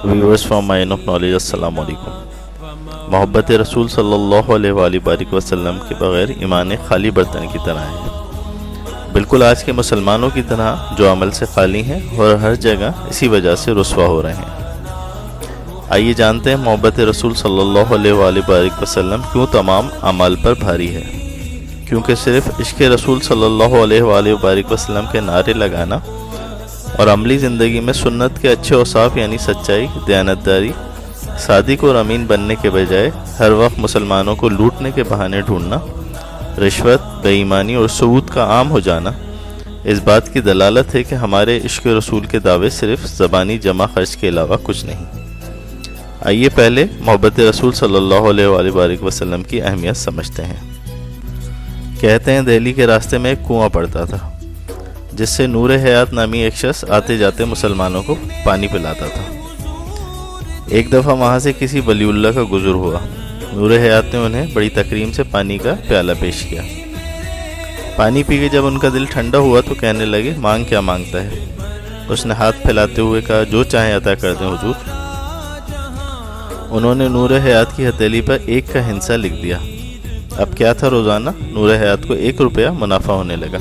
Viewers from mine of knowledge, अस्सलाम वालेकुम। मोहब्बत रसूल सल्लल्लाहु अलैहि वसल्लम के बग़ैर ईमान खाली बर्तन की तरह है, बिल्कुल आज के मुसलमानों की तरह जो अमल से खाली हैं और हर जगह इसी वजह से रुस्वा हो रहे हैं। आइए जानते हैं मोहब्बत रसूल सल्लल्लाहु अलैहि वसल्लम क्यों तमाम अमाल पर भारी है। क्योंकि सिर्फ इश्क़ रसूल सल्लल्लाहु अलैहि वसल्लम के नारे लगाना और अमली ज़िंदगी में सुन्नत के अच्छे औसाफ यानी सच्चाई, दयानतदारी, सादिक और अमीन बनने के बजाय हर वक्त मुसलमानों को लूटने के बहाने ढूंढना, रिश्वत, बेईमानी और सूद का आम हो जाना इस बात की दलालत है कि हमारे इश्क़ रसूल के दावे सिर्फ ज़बानी जमा खर्च के अलावा कुछ नहीं। आइए पहले मोहब्बत रसूल सल्लल्लाहु अलैहि वसल्लम की अहमियत समझते हैं। कहते हैं दिल्ली के रास्ते में एक कुआं पड़ता था जिससे नूर हयात नामी एक शख्स आते जाते मुसलमानों को पानी पिलाता था। एक दफ़ा वहाँ से किसी वलीउल्लाह का गुज़र हुआ। नूर हयात ने उन्हें बड़ी तकरीम से पानी का प्याला पेश किया। पानी पी के जब उनका दिल ठंडा हुआ तो कहने लगे, मांग क्या मांगता है? उसने हाथ फैलाते हुए कहा, जो चाहे अता कर दें हुजूर। उन्होंने नूर हयात की हथेली पर 1 का हिस्सा लिख दिया। अब क्या था, रोज़ाना नूर हयात को 1 रुपया मुनाफा होने लगा।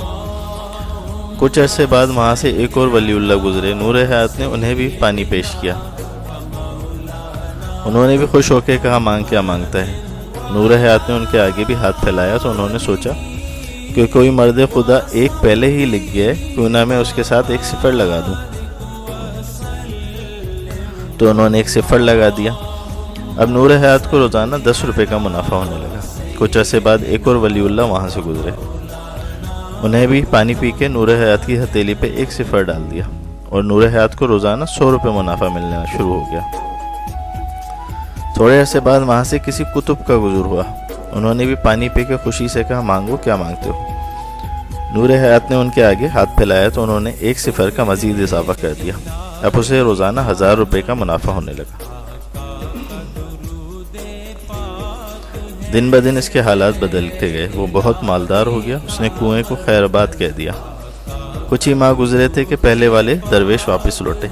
कुछ अरसे बाद वहाँ से एक और वलीउल्लाह गुजरे। नूर हयात ने उन्हें भी पानी पेश किया। उन्होंने भी खुश होकर कहा, मांग क्या मांगता है? नूर हयात ने उनके आगे भी हाथ फैलाया तो उन्होंने सोचा कि कोई मर्द खुदा 1 पहले ही लिख गया है, क्यों ना मैं उसके साथ 1 सिफर लगा दूं। तो उन्होंने 1 सिफर लगा दिया। अब नूर हयात को रोज़ाना 10 रुपये का मुनाफा होने लगा। कुछ अरसे बाद एक और वलीउल्लाह वहाँ से गुजरे। उन्हें भी पानी पी के नूर हयात की हथेली पे 1 सिफर डाल दिया और नूर हयात को रोज़ाना 100 रुपये मुनाफा मिलना शुरू हो गया। थोड़े अरसे बाद वहाँ से किसी कुतुब का गुजर हुआ। उन्होंने भी पानी पी के खुशी से कहा, मांगो क्या मांगते हो? नूर हयात ने उनके आगे हाथ फैलाया तो उन्होंने 1 सिफर का मज़ीद इजाफा कर दिया। अब उसे रोज़ाना 1000 रुपये का मुनाफा होने लगा। दिन ब दिन इसके हालात बदलते गए। वो बहुत मालदार हो गया। उसने कुएं को खैराबाद कह दिया। कुछ ही माह गुजरे थे कि पहले वाले दरवेश वापस लौटे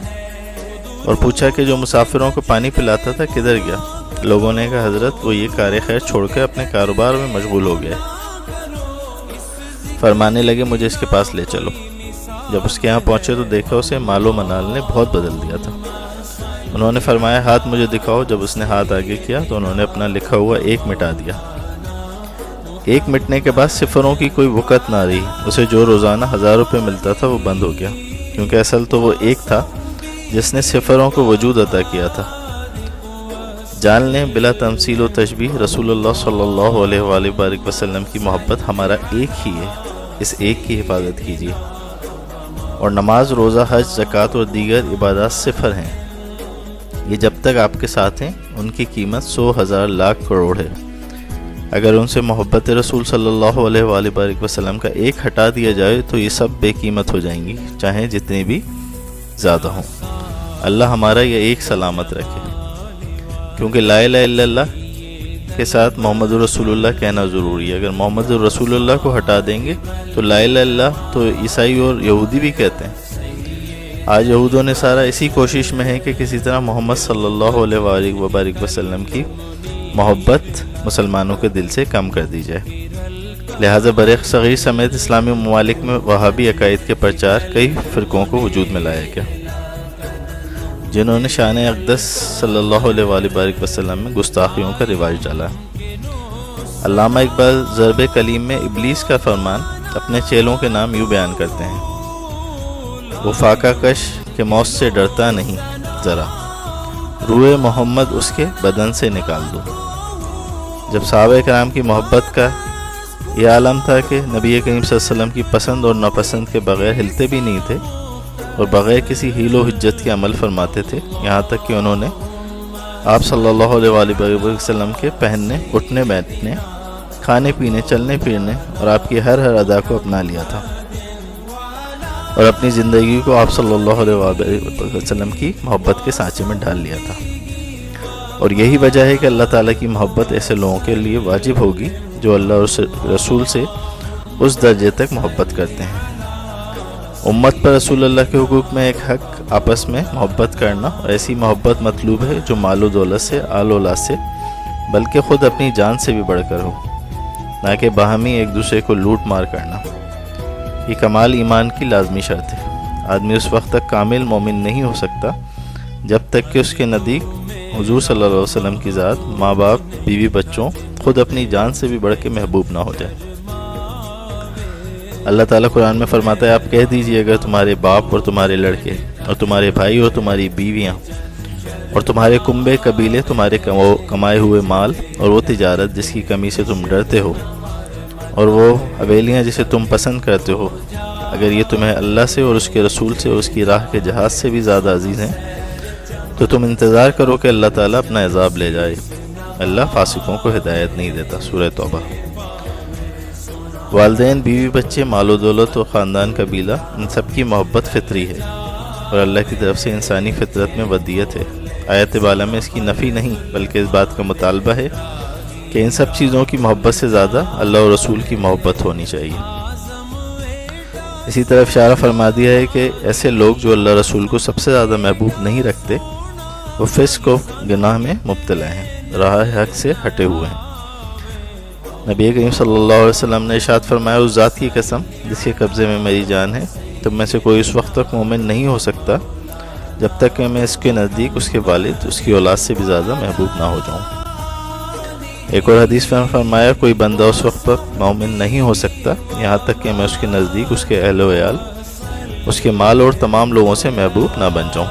और पूछा कि जो मुसाफिरों को पानी पिलाता था किधर गया? लोगों ने कहा, हजरत वो ये कार खैर छोड़कर अपने कारोबार में मशगूल हो गया। फरमाने लगे, मुझे इसके पास ले चलो। जब उसके यहाँ पहुँचे तो देखा उसे मालो मनाल ने बहुत बदल दिया था। उन्होंने फरमाया, हाथ मुझे दिखाओ। जब उसने हाथ आगे किया तो उन्होंने अपना लिखा हुआ 1 मिटा दिया। 1 मिटने के बाद सिफरों की कोई वक़्त ना रही। उसे जो रोज़ाना 1000 रुपये मिलता था वो बंद हो गया, क्योंकि असल तो वो 1 था जिसने सिफरों को वजूद अता किया था। जान लें बिला तमसील व तशबीह रसूलुल्लाह सल्लल्लाहु अलैहि वसल्लम की मोहब्बत हमारा एक ही है। इस एक की हिफाजत कीजिए। और नमाज, रोज़ा, हज, ज़कात और दीगर इबादत सिफर हैं। ये जब तक आपके साथ हैं उनकी कीमत 100, 1000, लाख, करोड़ है। अगर उनसे मोहब्बत रसूल सल्लल्लाहु अलैहि वसल्लम का 1 हटा दिया जाए तो ये सब बेकीमत हो जाएंगी, चाहे जितने भी ज़्यादा हों। अल्लाह हमारा ये एक सलामत रखे। क्योंकि ला इलाहा इल्लल्लाह के साथ मोहम्मद रसूलुल्लाह कहना ज़रूरी है। अगर मोहम्मद रसूलुल्लाह को हटा देंगे तो ला इलाहा इल्लल्लाह तो ईसाई और यहूदी भी कहते हैं। आज यहूदों ने सारा इसी कोशिश में है कि किसी तरह मोहम्मद सल्लल्लाहु अलैहि वसल्लम की मोहब्बत मुसलमानों के दिल से कम कर दी जाए। लिहाजा बरेख सगीर समेत इस्लामी ममालिक में वहाबी अकायद के प्रचार कई फ़िरक़ों को वजूद में लाया गया, जिन्होंने शान अक़दस सल्लल्लाहु अलैहि वसल्लम में गुस्ताखियों का रिवाज डाला। अल्लामा इकबाल ज़रब कलीम में इब्लीस का फरमान अपने चेलों के नाम यूँ बयान करते हैं, वो फाका कश के मौत से डरता नहीं, ज़रा रूए मोहम्मद उसके बदन से निकाल दो। जब सहाबा कराम की मोहब्बत का यह आलम था कि नबी करीम सल्लल्लाहु अलैहि वसल्लम की पसंद और नापसंद के बग़ैर हिलते भी नहीं थे और बग़ैर किसी हीलो हिज्जत के अमल फरमाते थे। यहाँ तक कि उन्होंने आप सल्लल्लाहु अलैहि वसल्लम के पहनने, उठने बैठने, खाने पीने, चलने फिरने और आपकी हर अदा को अपना लिया था और अपनी ज़िंदगी को आप सल्लल्लाहु अलैहि वसल्लम की मोहब्बत के सांचे में ढाल लिया था। और यही वजह है कि अल्लाह ताला की मोहब्बत ऐसे लोगों के लिए वाजिब होगी जो अल्लाह और रसूल से उस दर्जे तक मोहब्बत करते हैं امت پر رسول اللہ کے حقوق میں ایک حق آپس میں محبت کرنا، اور ایسی محبت مطلوب ہے جو مال و دولت سے، آل و اولاد سے، بلکہ خود اپنی جان سے بھی بڑھ کر ہو، نہ کہ باہمی ایک دوسرے کو لوٹ مار کرنا۔ یہ کمال ایمان کی لازمی شرط ہے۔ آدمی اس وقت تک کامل مومن نہیں ہو سکتا جب تک کہ اس کے نزدیک حضور صلی اللہ علیہ وسلم کی ذات، ماں باپ، بیوی بچوں، خود اپنی جان سے بھی بڑھ کے محبوب نہ ہو جائے۔ اللہ تعالیٰ قرآن میں فرماتا ہے، آپ کہہ دیجئے اگر تمہارے باپ اور تمہارے لڑکے اور تمہارے بھائی اور تمہاری بیویاں اور تمہارے کنبے قبیلے، تمہارے کمائے ہوئے مال اور وہ تجارت جس کی کمی سے تم ڈرتے ہو، اور وہ حویلیاں جسے تم پسند کرتے ہو، اگر یہ تمہیں اللہ سے اور اس کے رسول سے اور اس کی راہ کے جہاد سے بھی زیادہ عزیز ہیں تو تم انتظار کرو کہ اللہ تعالیٰ اپنا عذاب لے جائے۔ اللہ فاسقوں کو ہدایت نہیں دیتا۔ سورہ توبہ۔ والدین، بیوی بچے، مال و دولت و خاندان قبیلہ، ان سب کی محبت فطری ہے اور اللہ کی طرف سے انسانی فطرت میں ودیت ہے۔ آیت بالا میں اس کی نفی نہیں بلکہ اس بات کا مطالبہ ہے کہ ان سب چیزوں کی محبت سے زیادہ اللہ اور رسول کی محبت ہونی چاہیے۔ اسی طرح اشارہ فرما دیا ہے کہ ایسے لوگ جو اللہ رسول کو سب سے زیادہ محبوب نہیں رکھتے وہ فسق و گناہ میں مبتلا ہیں، راہ حق سے ہٹے ہوئے ہیں۔ نبی کریم صلی اللہ علیہ وسلم نے ارشاد فرمایا، اس ذات کی قسم جس کے قبضے میں میری جان ہے، تم میں سے کوئی اس وقت تک مومن نہیں ہو سکتا جب تک کہ میں اس کے نزدیک اس کے والد، اس کی اولاد سے بھی زیادہ محبوب نہ ہو جاؤں۔ ایک اور حدیث میں فرمایا، کوئی بندہ اس وقت تک مومن نہیں ہو سکتا یہاں تک کہ میں اس کے نزدیک اس کے اہل و عیال، اس کے مال اور تمام لوگوں سے محبوب نہ بن جاؤں۔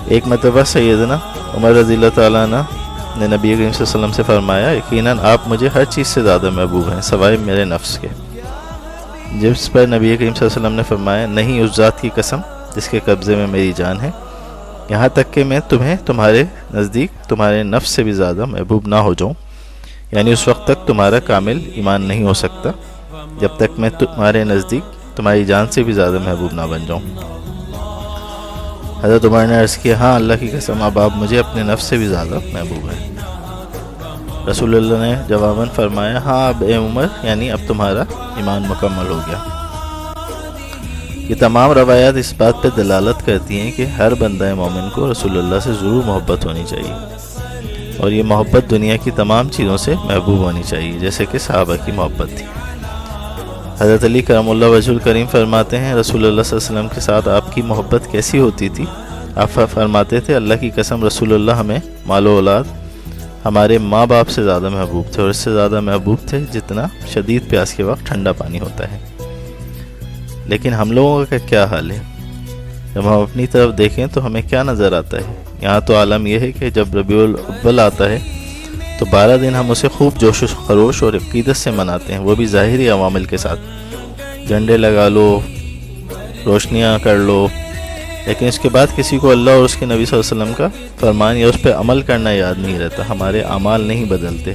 ایک مرتبہ سیدنا عمر رضی اللہ تعالیٰ عنہ نے نبی کریم صلی اللہ علیہ وسلم سے فرمایا، یقیناً آپ مجھے ہر چیز سے زیادہ محبوب ہیں سوائے میرے نفس کے۔ جس پر نبی کریم صلی اللہ علیہ وسلم نے فرمایا، نہیں، اس ذات کی قسم جس کے قبضے میں میری جان ہے، یہاں تک کہ میں تمہیں تمہارے نزدیک تمہارے نفس سے بھی زیادہ محبوب نہ ہو جاؤں، یعنی اس وقت تک تمہارا کامل ایمان نہیں ہو سکتا جب تک میں تمہارے نزدیک تمہاری جان سے بھی زیادہ محبوب نہ بن جاؤں۔ حضرت عمر نے عرض کیا، ہاں اللہ کی قسم اب آپ مجھے اپنے نفس سے بھی زیادہ محبوب ہیں۔ رسول اللہ نے جواباً فرمایا، ہاں اب اے عمر، یعنی اب تمہارا ایمان مکمل ہو گیا۔ یہ تمام روایات اس بات پہ دلالت کرتی ہیں کہ ہر بندہ مومن کو رسول اللہ سے ضرور محبت ہونی چاہیے، اور یہ محبت دنیا کی تمام چیزوں سے محبوب ہونی چاہیے، جیسے کہ صحابہ کی محبت تھی۔ حضرت علی کرم اللہ وجہ الکریم فرماتے ہیں، رسول اللہ صلی اللہ علیہ وسلم کے ساتھ آپ کی محبت کیسی ہوتی تھی؟ آپ فرماتے تھے، اللہ کی قسم رسول اللہ ہمیں مال و اولاد، ہمارے ماں باپ سے زیادہ محبوب تھے، اور اس سے زیادہ محبوب تھے جتنا شدید پیاس کے وقت ٹھنڈا پانی ہوتا ہے۔ لیکن ہم لوگوں کا کیا حال ہے؟ جب ہم اپنی طرف دیکھیں تو ہمیں کیا نظر آتا ہے؟ یہاں تو عالم یہ ہے کہ جب ربیع الاول آتا ہے تو 12 دن ہم اسے خوب جوش و خروش اور عقیدت سے مناتے ہیں، وہ بھی ظاہری عوامل کے ساتھ، جھنڈے لگا لو، روشنیاں کر لو، لیکن اس کے بعد کسی کو اللہ اور اس کے نبی صلی اللہ علیہ وسلم کا فرمان یا اس پہ عمل کرنا یاد نہیں رہتا، ہمارے اعمال نہیں بدلتے۔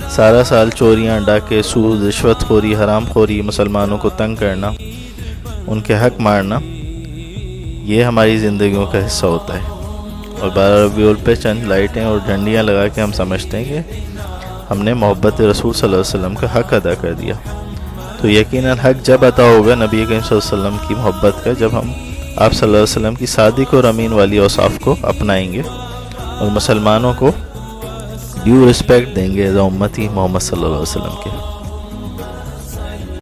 سارا سال چوریاں، ڈاکے، سود، رشوت خوری، حرام خوری، مسلمانوں کو تنگ کرنا، ان کے حق مارنا، یہ ہماری زندگیوں کا حصہ ہوتا ہے، اور 12 ربیع الاول پہ چند لائٹیں اور جھنڈیاں لگا کے ہم سمجھتے ہیں کہ ہم نے محبت رسول صلی اللہ علیہ وسلم کا حق ادا کر دیا۔ تو یقیناً حق جب عطا ہوگا نبی کریم صلی اللہ علیہ وسلم کی محبت کا، جب ہم آپ صلی اللہ علیہ وسلم کی صادق اور امین والی اوصاف کو اپنائیں گے اور مسلمانوں کو ڈیو رسپیکٹ دیں گے ایز امتی محمد صلی اللہ علیہ وسلم کے۔